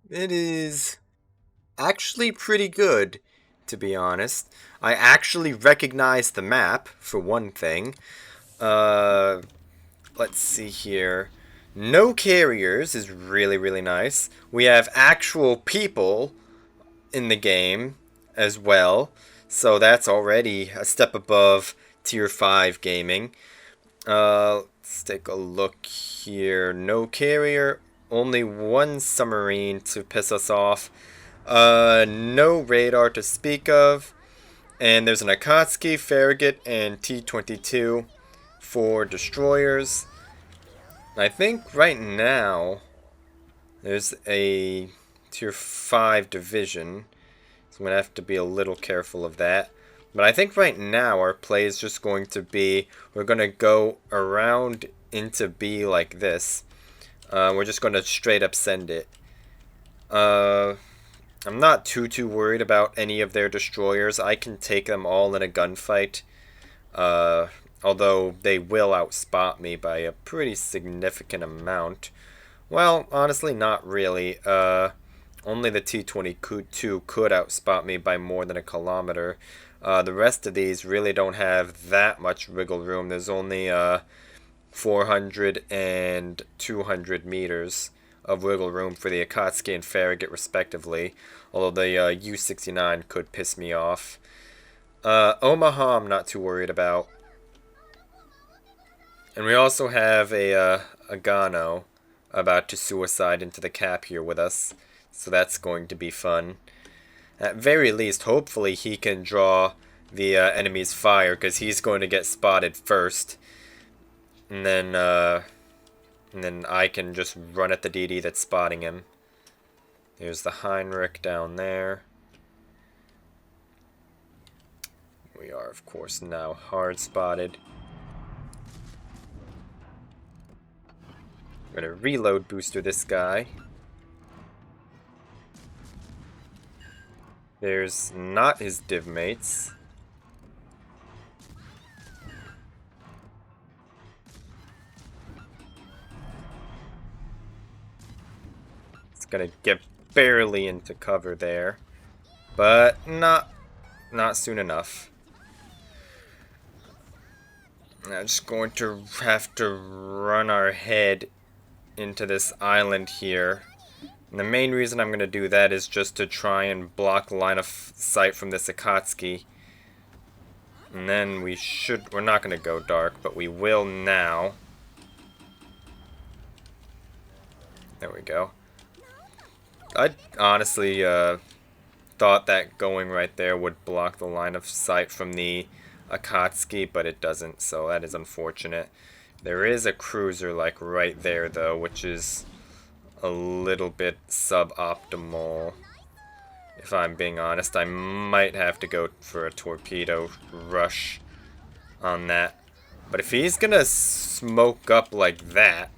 It is actually pretty good, to be honest. I actually recognize the map, for one thing. Uh, let's see here. No carriers is really, really nice. We have actual people in the game as well, so that's already a step above Tier 5 gaming. Let's take a look here. No carrier, only one submarine to piss us off. No radar to speak of. And there's an Akatsuki, Farragut, and T-22 for destroyers. I think right now there's a Tier 5 division, so I'm going to have to be a little careful of that. But I think right now our play is just going to be, we're going to go around into B like this. We're just going to straight up send it. I'm not too worried about any of their destroyers. I can take them all in a gunfight. Although they will outspot me by a pretty significant amount. Well, honestly, not really. Only the T-22 could outspot me by more than a kilometer. The rest of these really don't have that much wiggle room. There's only 400 and 200 meters of wiggle room for the Akatsuki and Farragut respectively, although the U-69 could piss me off. Omaha I'm not too worried about. And we also have a Gano about to suicide into the cap here with us, so that's going to be fun. At very least, hopefully he can draw the enemy's fire, because he's going to get spotted first. And then I can just run at the DD that's spotting him. There's the Heinrich down there. We are, of course, now hard spotted. I'm gonna reload booster this guy. There's not his div mates. It's gonna get barely into cover there, but not soon enough. I'm just going to have to run our head into this island here. And the main reason I'm going to do that is just to try and block the line of sight from this Akatsuki. And then we're not going to go dark, but we will now. There we go. I honestly thought that going right there would block the line of sight from the Akatsuki, but it doesn't, so that is unfortunate. There is a cruiser like right there though, which is a little bit suboptimal. If I'm being honest, I might have to go for a torpedo rush on that. But if he's gonna smoke up like that,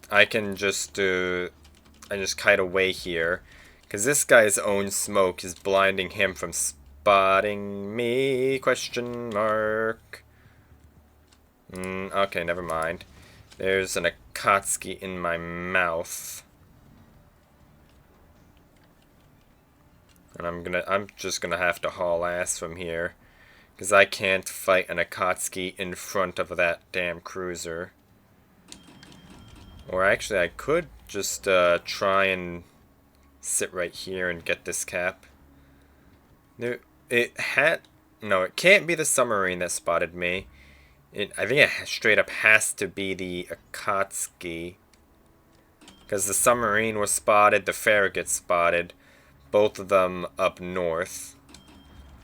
I can just kite away here, because this guy's own smoke is blinding him from spotting me, question mark. Okay, never mind. There's an Akatsuki in my mouth. And I'm just gonna have to haul ass from here, because I can't fight an Akatsuki in front of that damn cruiser. Or actually, I could just try and sit right here and get this cap. No, it can't be the submarine that spotted me. I think it straight up has to be the Akatsuki. Because the submarine was spotted, the Farragut spotted. Both of them up north.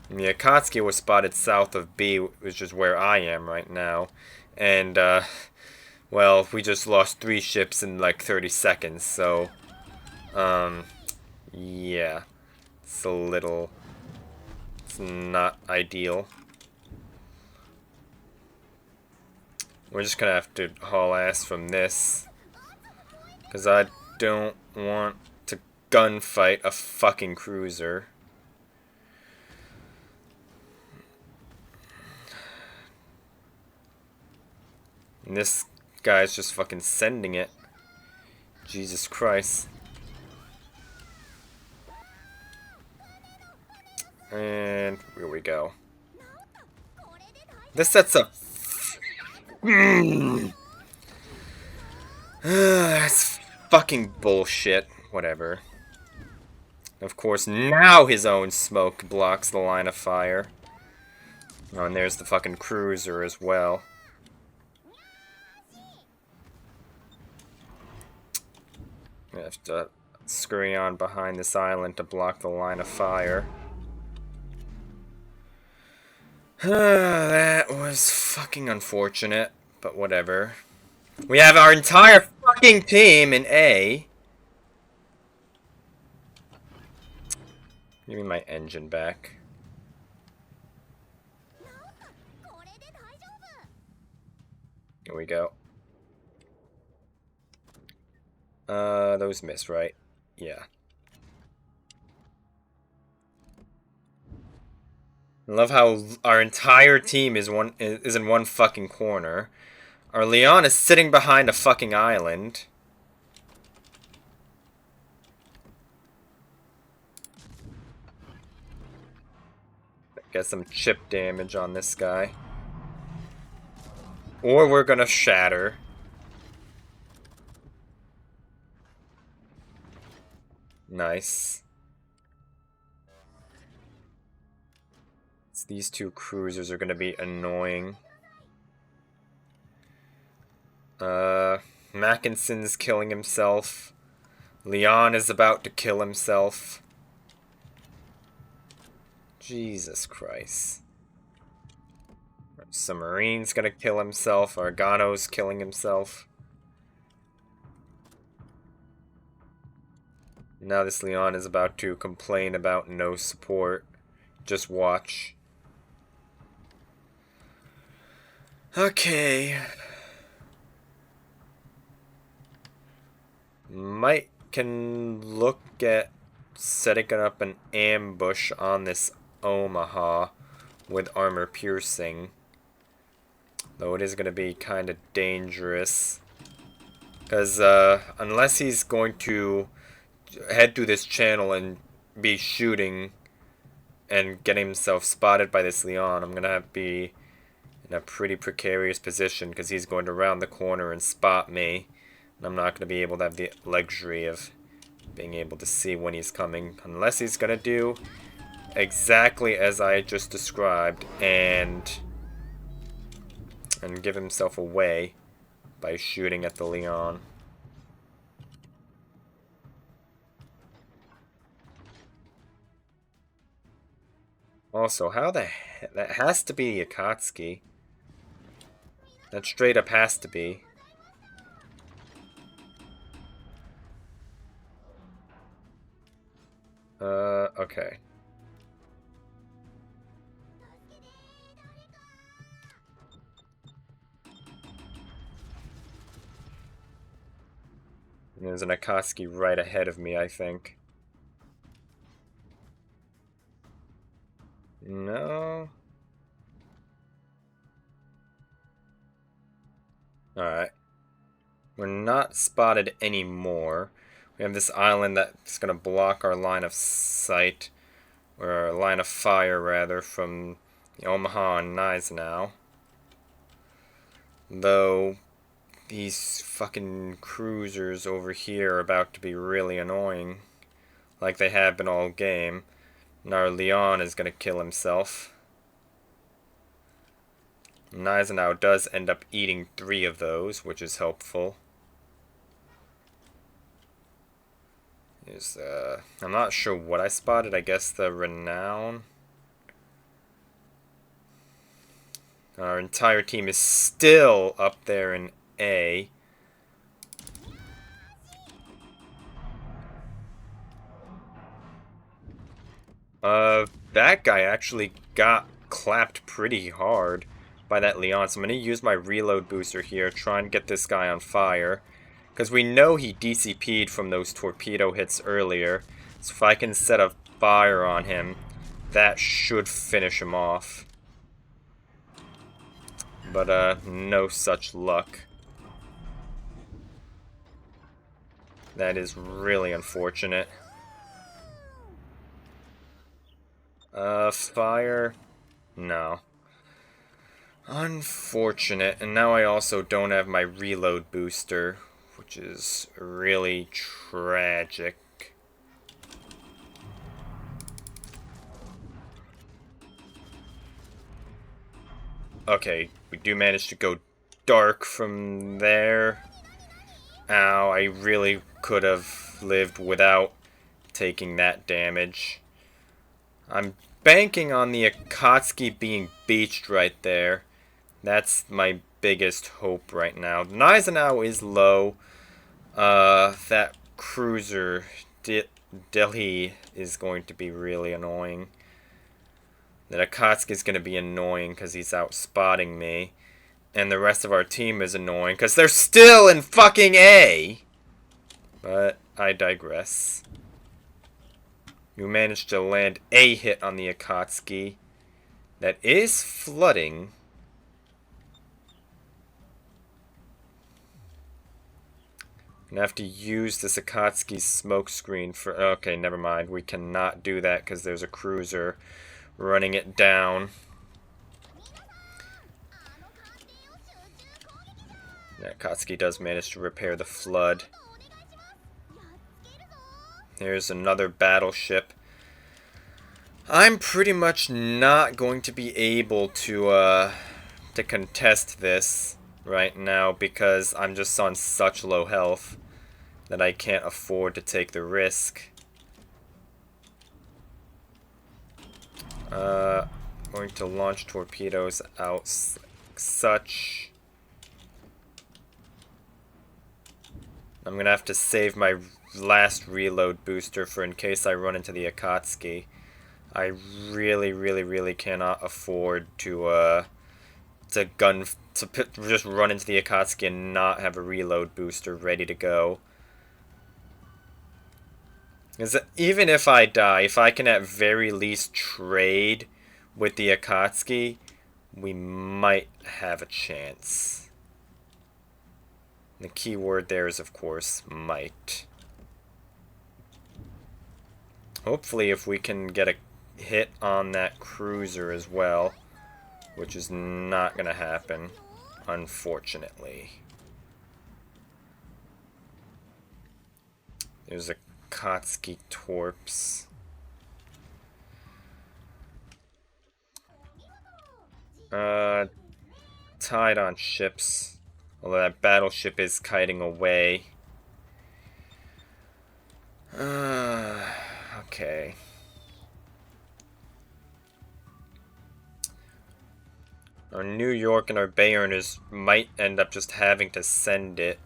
And the Akatsuki was spotted south of B, which is where I am right now. And, well, we just lost 3 ships in like 30 seconds, so, yeah. It's not ideal. We're just gonna have to haul ass from this, because I don't want to gunfight a fucking cruiser. And this guy's just fucking sending it. Jesus Christ. And here we go. This sets up... That's fucking bullshit. Whatever. Of course, now his own smoke blocks the line of fire. Oh, and there's the fucking cruiser as well. I have to scurry on behind this island to block the line of fire. That was fucking unfortunate, but whatever. We have our entire fucking team in A. Give me my engine back. Here we go. Those miss, right? Yeah. I love how our entire team is in one fucking corner. Our Leon is sitting behind a fucking island. Get some chip damage on this guy. Or we're gonna shatter. Nice. These two cruisers are gonna be annoying. Mackinson's killing himself. Leon is about to kill himself. Jesus Christ. Our submarine's gonna kill himself. Argano's killing himself. Now this Leon is about to complain about no support. Just watch. Okay. Might can look at setting up an ambush on this Omaha with armor piercing. Though it is going to be kind of dangerous. Because unless he's going to head through this channel and be shooting and getting himself spotted by this Leon, I'm going to be in a pretty precarious position because he's going to round the corner and spot me. And I'm not going to be able to have the luxury of being able to see when he's coming. Unless he's going to do exactly as I just described and give himself away by shooting at the Leon. Also, how the heck? That has to be Akatsuki. That straight up has to be. Okay. And there's an Akatsuki right ahead of me, I think. No. Alright. We're not spotted anymore. We have this island that's going to block our line of sight. Or our line of fire, rather, from the Omaha and Gneisenau. Though, these fucking cruisers over here are about to be really annoying. Like they have been all game. And our Leon is going to kill himself. Gneisenau does end up eating 3 of those, which is helpful. I'm not sure what I spotted. I guess the Renown. Our entire team is still up there in A. That guy actually got clapped pretty hard by that Leon. So I'm going to use my reload booster here, try and get this guy on fire. Because we know he DCP'd from those torpedo hits earlier. So if I can set a fire on him, that should finish him off. But, no such luck. That is really unfortunate. Fire? No. Unfortunate. And now I also don't have my reload booster, which is really tragic. Okay, we do manage to go dark from there. Ow, I really could have lived without taking that damage. I'm banking on the Akatsuki being beached right there. That's my biggest hope right now. Gneisenau is low. That cruiser, Delhi, is going to be really annoying. That Akatsuki is going to be annoying because he's out spotting me. And the rest of our team is annoying because they're still in fucking A! But I digress. You managed to land a hit on the Akatsuki. That is flooding. I'm gonna have to use this Akatsuki smoke screen for... Okay, never mind. We cannot do that because there's a cruiser running it down. That Akatsuki does manage to repair the flood. There's another battleship. I'm pretty much not going to be able to contest this right now because I'm just on such low health that I can't afford to take the risk. Going to launch torpedoes out such. I'm gonna have to save my last reload booster for in case I run into the Akatsuki. I really cannot afford to just run into the Akatsuki and not have a reload booster ready to go. Because even if I die, if I can at very least trade with the Akatsuki, we might have a chance. The key word there is, of course, might. Hopefully, if we can get a hit on that cruiser as well, which is not going to happen, unfortunately. There's a Akatsuki torps. Tied on ships. Although that battleship is kiting away. Okay. Our New York and our Bay Earners might end up just having to send it.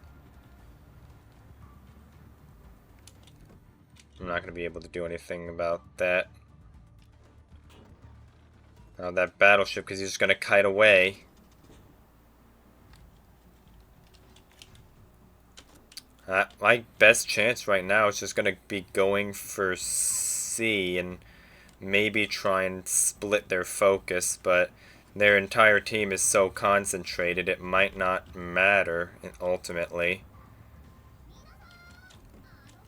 I'm not going to be able to do anything about that. Oh, that battleship, because he's just going to kite away. My best chance right now is just going to be going for C and maybe try and split their focus, but their entire team is so concentrated it might not matter ultimately.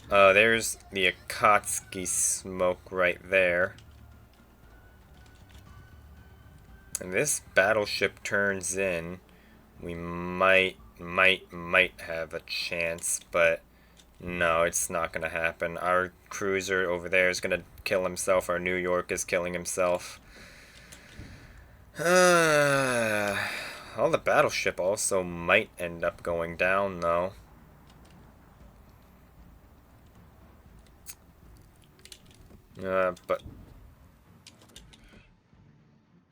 There's the Akatsuki smoke right there. And this battleship turns in, we might have a chance, but no, it's not going to happen. Our cruiser over there is going to kill himself. Our New York is killing himself. Well, the battleship also might end up going down, though. But...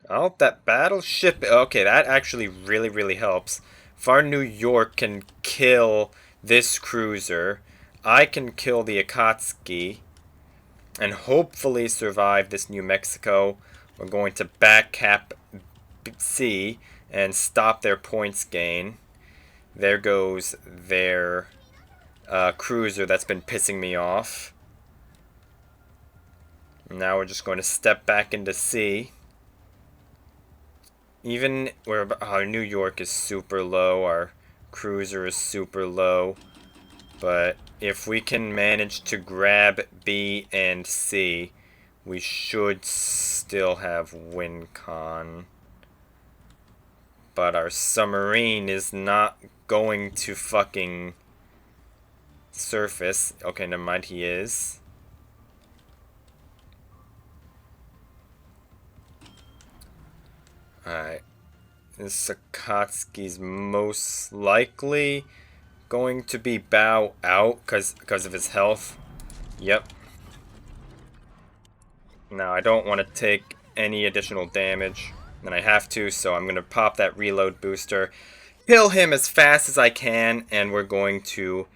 Oh, that battleship... Okay, that actually really helps. If our New York can kill this cruiser, I can kill the Akatsuki and hopefully survive this New Mexico. We're going to back cap C and stop their points gain. There goes their cruiser that's been pissing me off. Now we're just going to step back into C. Even where our New York is super low, our cruiser is super low. But if we can manage to grab B and C, we should still have win con. But our submarine is not going to fucking surface. Okay, never mind, he is. Alright. Sakatsuki's most likely going to be bow out because of his health. Yep. Now, I don't want to take any additional damage than I have to, so I'm going to pop that reload booster, kill him as fast as I can, and we're going to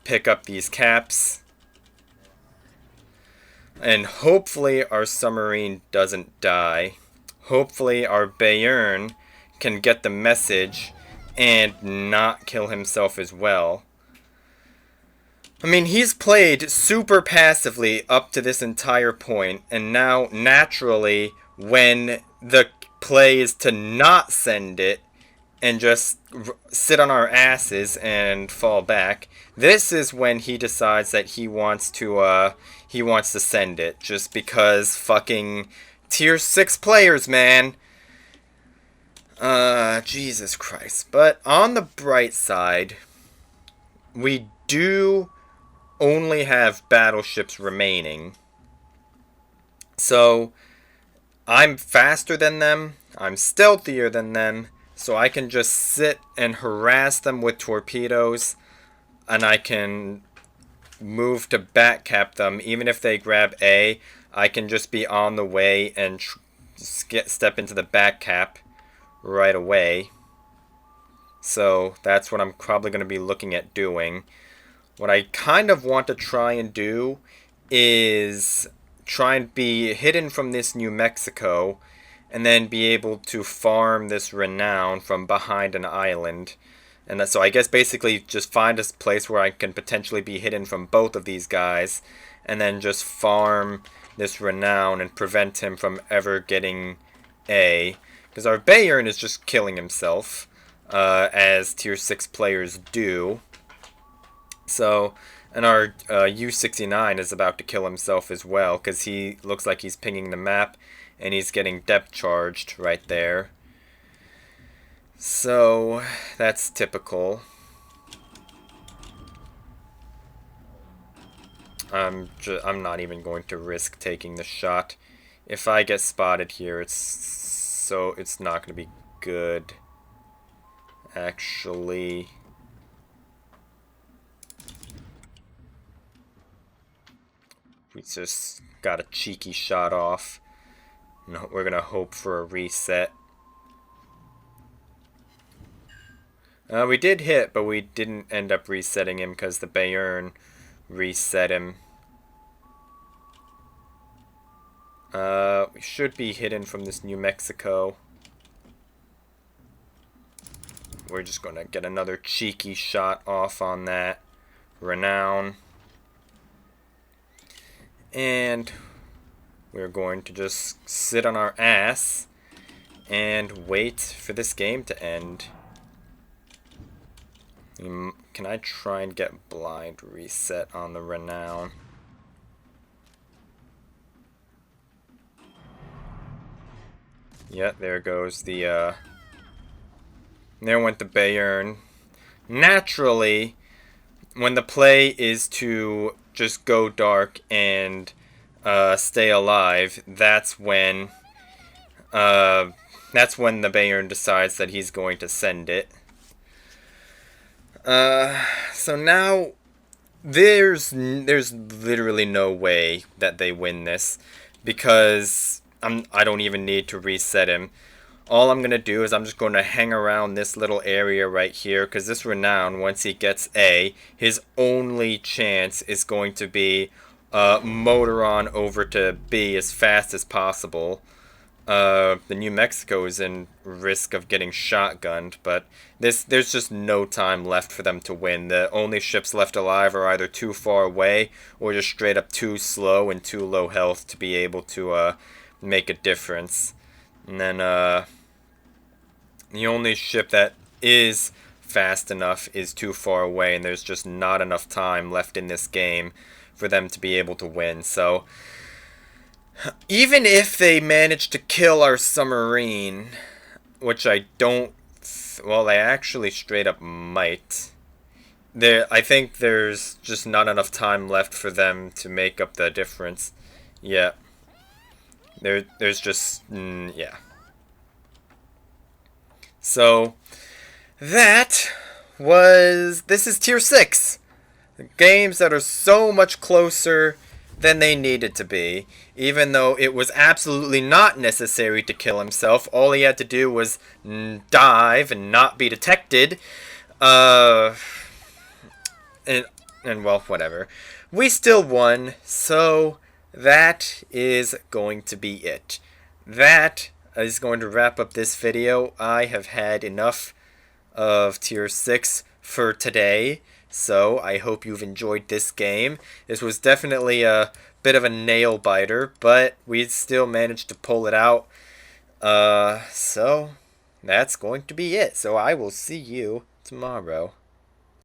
pick up these caps. And hopefully our submarine doesn't die. Hopefully our Bayern can get the message and not kill himself as well. I mean, he's played super passively up to this entire point, and now, naturally, when the play is to not send it and just sit on our asses and fall back, this is when he decides that he wants to send it, just because fucking tier 6 players, man. Jesus Christ. But on the bright side, we do only have battleships remaining. So, I'm faster than them, I'm stealthier than them, so I can just sit and harass them with torpedoes, and I can move to backcap them. Even if they grab A, I can just be on the way and step into the backcap right away. So that's what I'm probably going to be looking at doing. What I kind of want to try and do is try and be hidden from this New Mexico and then be able to farm this Renown from behind an island. And so I guess basically just find a place where I can potentially be hidden from both of these guys and then just farm this Renown and prevent him from ever getting A. Because our Bayern is just killing himself, as tier 6 players do. So, and our U-69 is about to kill himself as well, because he looks like he's pinging the map, and he's getting depth charged right there. So, that's typical. I'm not even going to risk taking the shot. If I get spotted here, it's not going to be good. Actually, we just got a cheeky shot off. No, we're gonna hope for a reset. We did hit, but we didn't end up resetting him because the Bayern reset him. We should be hidden from this New Mexico. We're just gonna get another cheeky shot off on that Renown. And we're going to just sit on our ass and wait for this game to end. Can I try and get blind reset on the Renown? Yeah, there goes the, there went the Bayern. Naturally, when the play is to just go dark and stay alive, that's when the Bayern decides that he's going to send it. So now there's literally no way that they win this, because I don't even need to reset him. All I'm going to do is I'm just going to hang around this little area right here, because this Renown, once he gets A, his only chance is going to be motor on over to B as fast as possible. The New Mexico is in risk of getting shotgunned, but there's just no time left for them to win. The only ships left alive are either too far away or just straight up too slow and too low health to be able to make a difference. And then the only ship that is fast enough is too far away, and there's just not enough time left in this game for them to be able to win. So Even if they manage to kill our submarine, which I don't... Well, they actually straight up might. I think there's just not enough time left for them to make up the difference. Yeah. There's just... yeah. So, this is Tier 6. Games that are so much closer than they needed to be. Even though it was absolutely not necessary to kill himself. All he had to do was dive and not be detected. And well, whatever. We still won, so that is going to be it. That is going to wrap up this video. I have had enough of Tier 6 for today, so I hope you've enjoyed this game. This was definitely a bit of a nail biter, but we still managed to pull it out. So that's going to be it. So I will see you tomorrow.